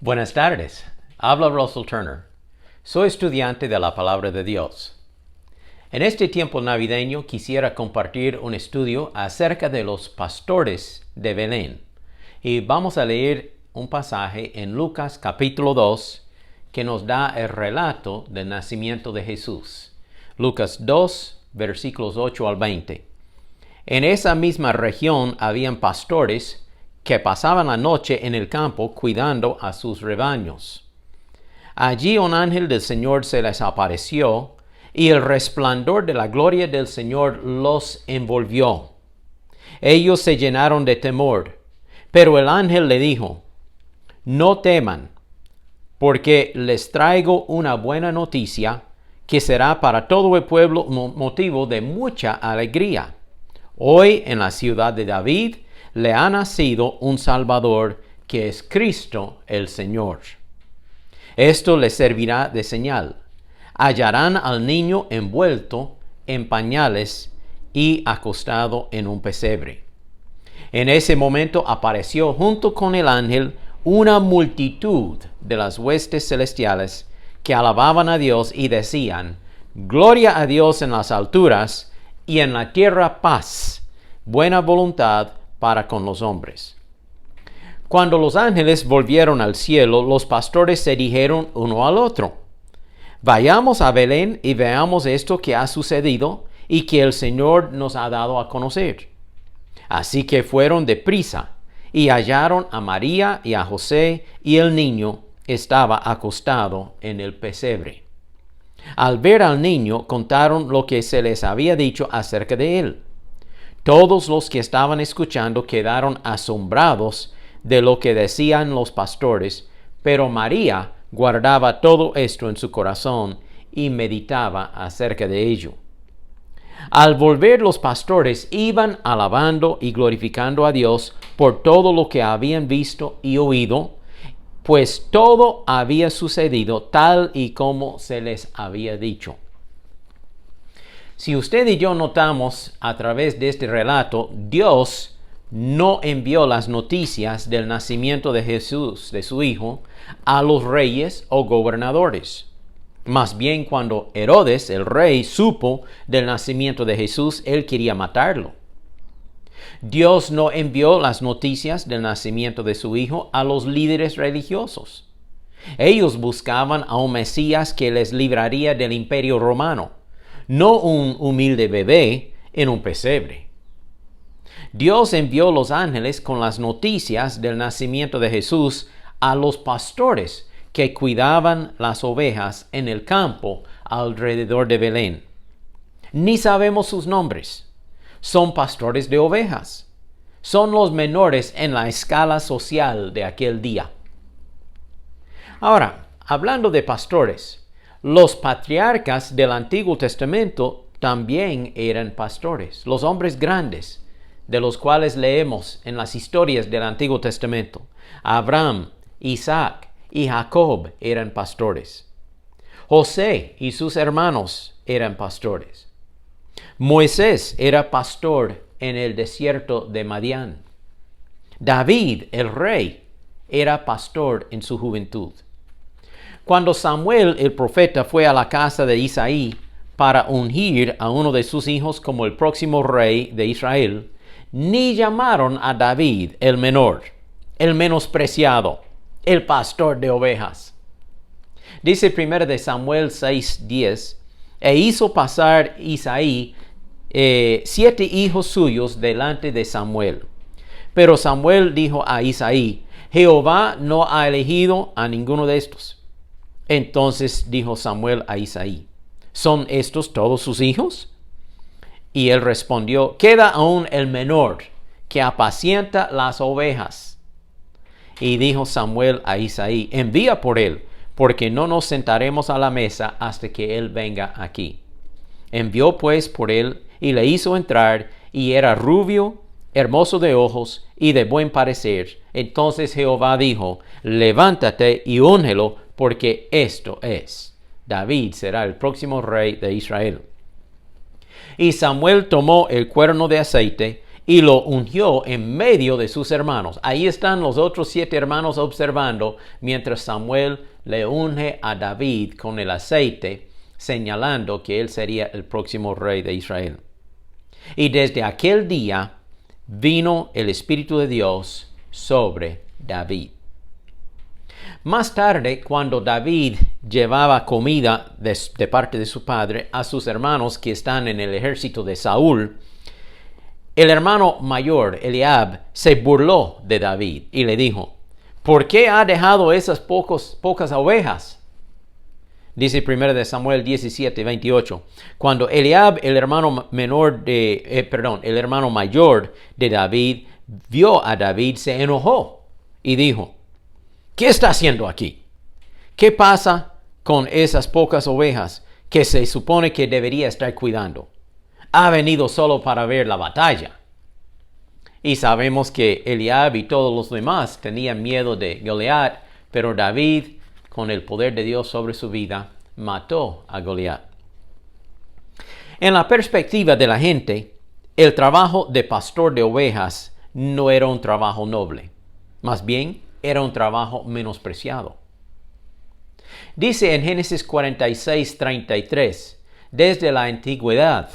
Buenas tardes. Habla Russell Turner. Soy estudiante de la Palabra de Dios. En este tiempo navideño quisiera compartir un estudio acerca de los pastores de Belén. Y vamos a leer un pasaje en Lucas capítulo 2 que nos da el relato del nacimiento de Jesús. Lucas 2, versículos 8 al 20. En esa misma región habían pastores que pasaban la noche en el campo cuidando a sus rebaños. Allí un ángel del Señor se les apareció, y el resplandor de la gloria del Señor los envolvió. Ellos se llenaron de temor, pero el ángel le dijo: «No teman, porque les traigo una buena noticia que será para todo el pueblo motivo de mucha alegría. Hoy en la ciudad de David le ha nacido un Salvador, que es Cristo el Señor. Esto les servirá de señal. Hallarán al niño envuelto en pañales y acostado en un pesebre». En ese momento apareció junto con el ángel una multitud de las huestes celestiales que alababan a Dios y decían: «Gloria a Dios en las alturas, y en la tierra paz, buena voluntad para con los hombres». Cuando los ángeles volvieron al cielo, los pastores se dijeron uno al otro: «Vayamos a Belén y veamos esto que ha sucedido y que el Señor nos ha dado a conocer». Así que fueron deprisa y hallaron a María y a José, y el niño estaba acostado en el pesebre. Al ver al niño, contaron lo que se les había dicho acerca de él. Todos los que estaban escuchando quedaron asombrados de lo que decían los pastores, pero María guardaba todo esto en su corazón y meditaba acerca de ello. Al volver, los pastores iban alabando y glorificando a Dios por todo lo que habían visto y oído, pues todo había sucedido tal y como se les había dicho. Si usted y yo notamos a través de este relato, Dios no envió las noticias del nacimiento de Jesús, de su Hijo, a los reyes o gobernadores. Más bien, cuando Herodes, el rey, supo del nacimiento de Jesús, él quería matarlo. Dios no envió las noticias del nacimiento de su Hijo a los líderes religiosos. Ellos buscaban a un Mesías que les libraría del imperio romano, no un humilde bebé en un pesebre. Dios envió los ángeles con las noticias del nacimiento de Jesús a los pastores que cuidaban las ovejas en el campo alrededor de Belén. Ni sabemos sus nombres. Son pastores de ovejas. Son los menores en la escala social de aquel día. Ahora, hablando de pastores, los patriarcas del Antiguo Testamento también eran pastores, los hombres grandes, de los cuales leemos en las historias del Antiguo Testamento. Abraham, Isaac y Jacob eran pastores. José y sus hermanos eran pastores. Moisés era pastor en el desierto de Madián. David, el rey, era pastor en su juventud. Cuando Samuel, el profeta, fue a la casa de Isaí para ungir a uno de sus hijos como el próximo rey de Israel, ni llamaron a David el menor, el menospreciado, el pastor de ovejas. Dice 1 Samuel 6:10, «E hizo pasar Isaí 7 hijos suyos delante de Samuel. Pero Samuel dijo a Isaí: Jehová no ha elegido a ninguno de estos». Entonces dijo Samuel a Isaí: «¿Son estos todos sus hijos?». Y él respondió: «Queda aún el menor, que apacienta las ovejas». Y dijo Samuel a Isaí: «Envía por él, porque no nos sentaremos a la mesa hasta que él venga aquí». Envió pues por él y le hizo entrar, y era rubio, hermoso de ojos y de buen parecer. Entonces Jehová dijo: «Levántate y úngelo, porque esto es. David será el próximo rey de Israel». Y Samuel tomó el cuerno de aceite y lo ungió en medio de sus hermanos. Ahí están los otros 7 hermanos observando mientras Samuel le unge a David con el aceite, señalando que él sería el próximo rey de Israel. Y desde aquel día vino el Espíritu de Dios sobre David. Más tarde, cuando David llevaba comida de parte de su padre a sus hermanos que están en el ejército de Saúl, el hermano mayor, Eliab, se burló de David y le dijo: ¿por qué ha dejado esas pocas ovejas? Dice 1 Samuel 17:28. Cuando Eliab, el hermano mayor de David, vio a David, se enojó y dijo: ¿qué está haciendo aquí? ¿Qué pasa con esas pocas ovejas que se supone que debería estar cuidando? Ha venido solo para ver la batalla. Y sabemos que Eliab y todos los demás tenían miedo de Goliat, pero David, con el poder de Dios sobre su vida, mató a Goliat. En la perspectiva de la gente, el trabajo de pastor de ovejas no era un trabajo noble. Más bien, era un trabajo menospreciado. Dice en Génesis 46:33, desde la antigüedad,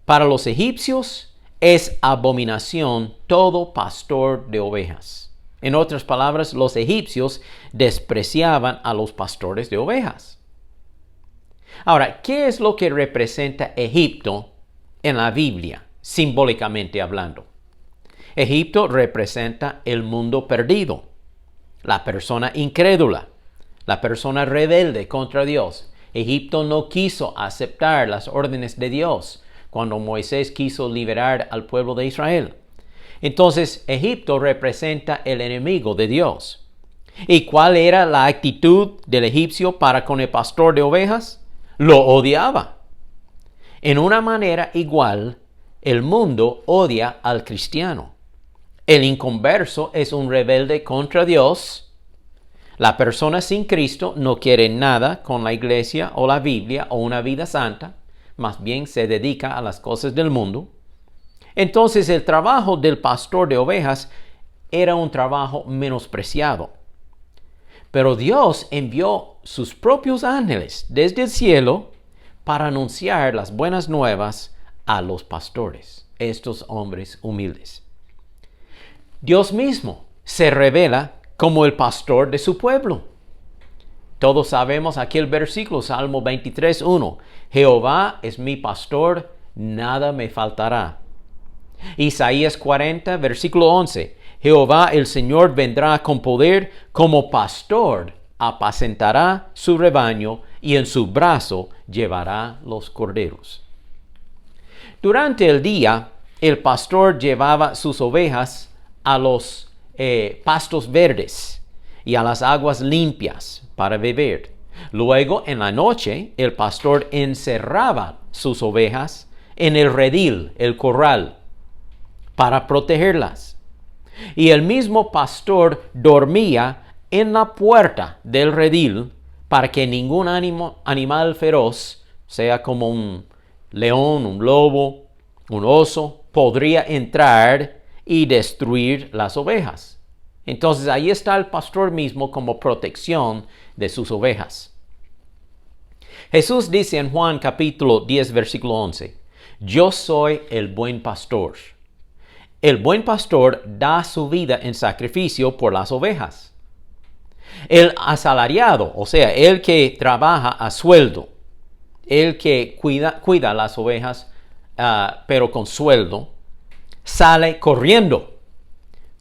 para los egipcios es abominación todo pastor de ovejas. En otras palabras, los egipcios despreciaban a los pastores de ovejas. Ahora, ¿qué es lo que representa Egipto en la Biblia, simbólicamente hablando? Egipto representa el mundo perdido, la persona incrédula, la persona rebelde contra Dios. Egipto no quiso aceptar las órdenes de Dios cuando Moisés quiso liberar al pueblo de Israel. Entonces, Egipto representa el enemigo de Dios. ¿Y cuál era la actitud del egipcio para con el pastor de ovejas? Lo odiaba. En una manera igual, el mundo odia al cristiano. El inconverso es un rebelde contra Dios. La persona sin Cristo no quiere nada con la iglesia o la Biblia o una vida santa. Más bien se dedica a las cosas del mundo. Entonces el trabajo del pastor de ovejas era un trabajo menospreciado. Pero Dios envió sus propios ángeles desde el cielo para anunciar las buenas nuevas a los pastores, estos hombres humildes. Dios mismo se revela como el pastor de su pueblo. Todos sabemos aquel versículo, Salmo 23:1. Jehová es mi pastor, nada me faltará. Isaías 40, versículo 11. Jehová el Señor vendrá con poder, como pastor apacentará su rebaño y en su brazo llevará los corderos. Durante el día, el pastor llevaba sus ovejas a los pastos verdes y a las aguas limpias para beber. Luego, en la noche, el pastor encerraba sus ovejas en el redil, el corral, para protegerlas. Y el mismo pastor dormía en la puerta del redil para que ningún animal feroz, sea como un león, un lobo, un oso, podría entrar y destruir las ovejas. Entonces ahí está el pastor mismo como protección de sus ovejas. Jesús dice en Juan capítulo 10 versículo 11, yo soy el buen pastor. El buen pastor da su vida en sacrificio por las ovejas. El asalariado, o sea, el que trabaja a sueldo, el que cuida las ovejas, pero con sueldo, sale corriendo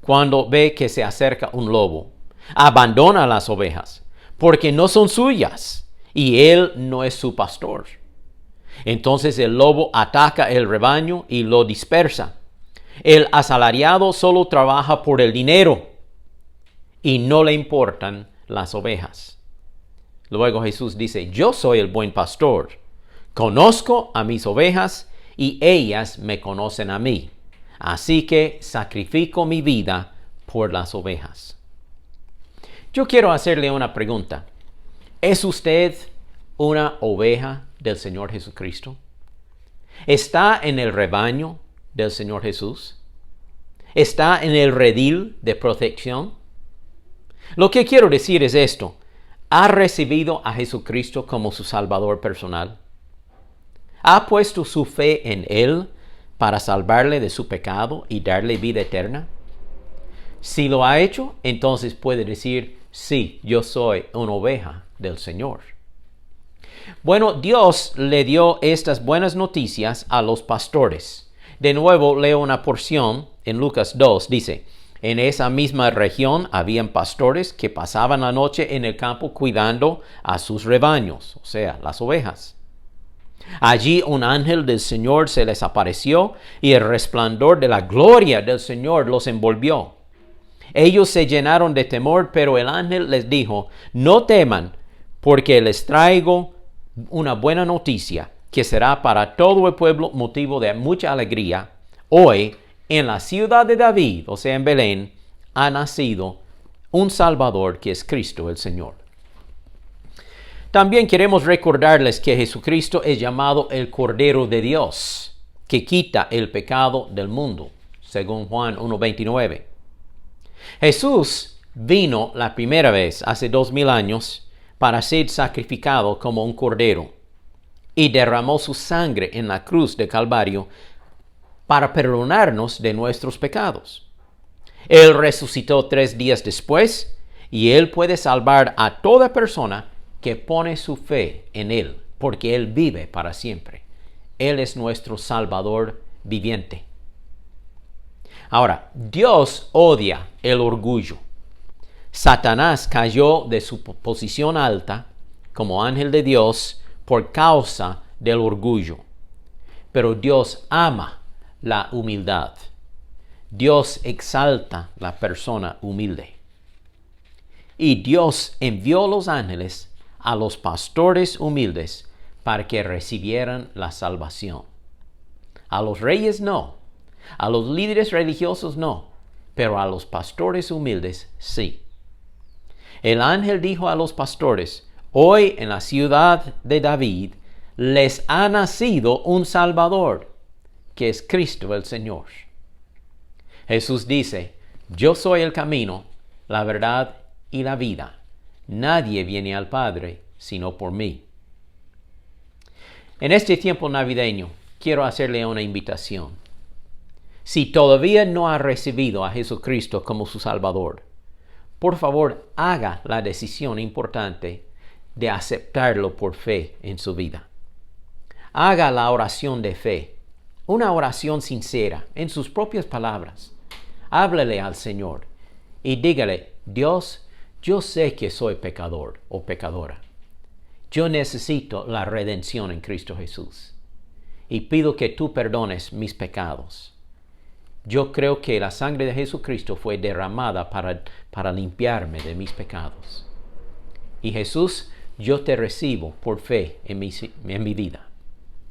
cuando ve que se acerca un lobo. Abandona las ovejas porque no son suyas y él no es su pastor. Entonces el lobo ataca el rebaño y lo dispersa. El asalariado solo trabaja por el dinero y no le importan las ovejas. Luego Jesús dice, yo soy el buen pastor. Conozco a mis ovejas y ellas me conocen a mí. Así que sacrifico mi vida por las ovejas. Yo quiero hacerle una pregunta. ¿Es usted una oveja del Señor Jesucristo? ¿Está en el rebaño del Señor Jesús? ¿Está en el redil de protección? Lo que quiero decir es esto. ¿Ha recibido a Jesucristo como su Salvador personal? ¿Ha puesto su fe en Él para salvarle de su pecado y darle vida eterna? Si lo ha hecho, entonces puede decir, sí, yo soy una oveja del Señor. Bueno, Dios le dio estas buenas noticias a los pastores. De nuevo leo una porción en Lucas 2, dice, en esa misma región habían pastores que pasaban la noche en el campo cuidando a sus rebaños, o sea, las ovejas. Allí un ángel del Señor se les apareció y el resplandor de la gloria del Señor los envolvió. Ellos se llenaron de temor, pero el ángel les dijo, no teman, porque les traigo una buena noticia que será para todo el pueblo motivo de mucha alegría. Hoy, en la ciudad de David, o sea, en Belén, ha nacido un Salvador que es Cristo el Señor. También queremos recordarles que Jesucristo es llamado el Cordero de Dios, que quita el pecado del mundo, según Juan 1:29. Jesús vino la primera vez hace 2000 años para ser sacrificado como un cordero y derramó su sangre en la cruz de Calvario para perdonarnos de nuestros pecados. Él resucitó 3 días después y Él puede salvar a toda persona que pone su fe en Él, porque Él vive para siempre. Él es nuestro Salvador viviente. Ahora, Dios odia el orgullo. Satanás cayó de su posición alta como ángel de Dios por causa del orgullo. Pero Dios ama la humildad. Dios exalta la persona humilde. Y Dios envió los ángeles a los pastores humildes para que recibieran la salvación. A los reyes no, a los líderes religiosos no, pero a los pastores humildes sí. El ángel dijo a los pastores, hoy en la ciudad de David les ha nacido un Salvador, que es Cristo el Señor. Jesús dice, yo soy el camino, la verdad y la vida. Nadie viene al Padre sino por mí. En este tiempo navideño, quiero hacerle una invitación. Si todavía no ha recibido a Jesucristo como su Salvador, por favor, haga la decisión importante de aceptarlo por fe en su vida. Haga la oración de fe, una oración sincera, en sus propias palabras. Háblele al Señor y dígale, Dios, yo sé que soy pecador o pecadora. Yo necesito la redención en Cristo Jesús y pido que tú perdones mis pecados. Yo creo que la sangre de Jesucristo fue derramada para limpiarme de mis pecados. Y Jesús, yo te recibo por fe en mi vida.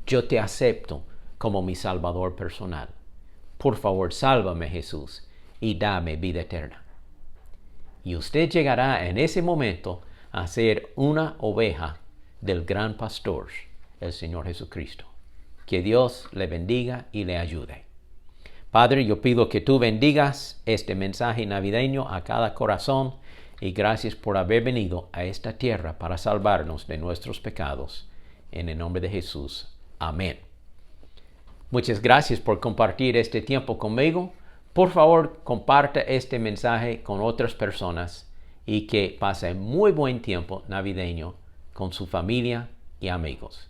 Yo te acepto como mi Salvador personal. Por favor, sálvame, Jesús, y dame vida eterna. Y usted llegará en ese momento a ser una oveja del gran pastor, el Señor Jesucristo. Que Dios le bendiga y le ayude. Padre, yo pido que tú bendigas este mensaje navideño a cada corazón y gracias por haber venido a esta tierra para salvarnos de nuestros pecados. En el nombre de Jesús. Amén. Muchas gracias por compartir este tiempo conmigo. Por favor, comparta este mensaje con otras personas y que pase muy buen tiempo navideño con su familia y amigos.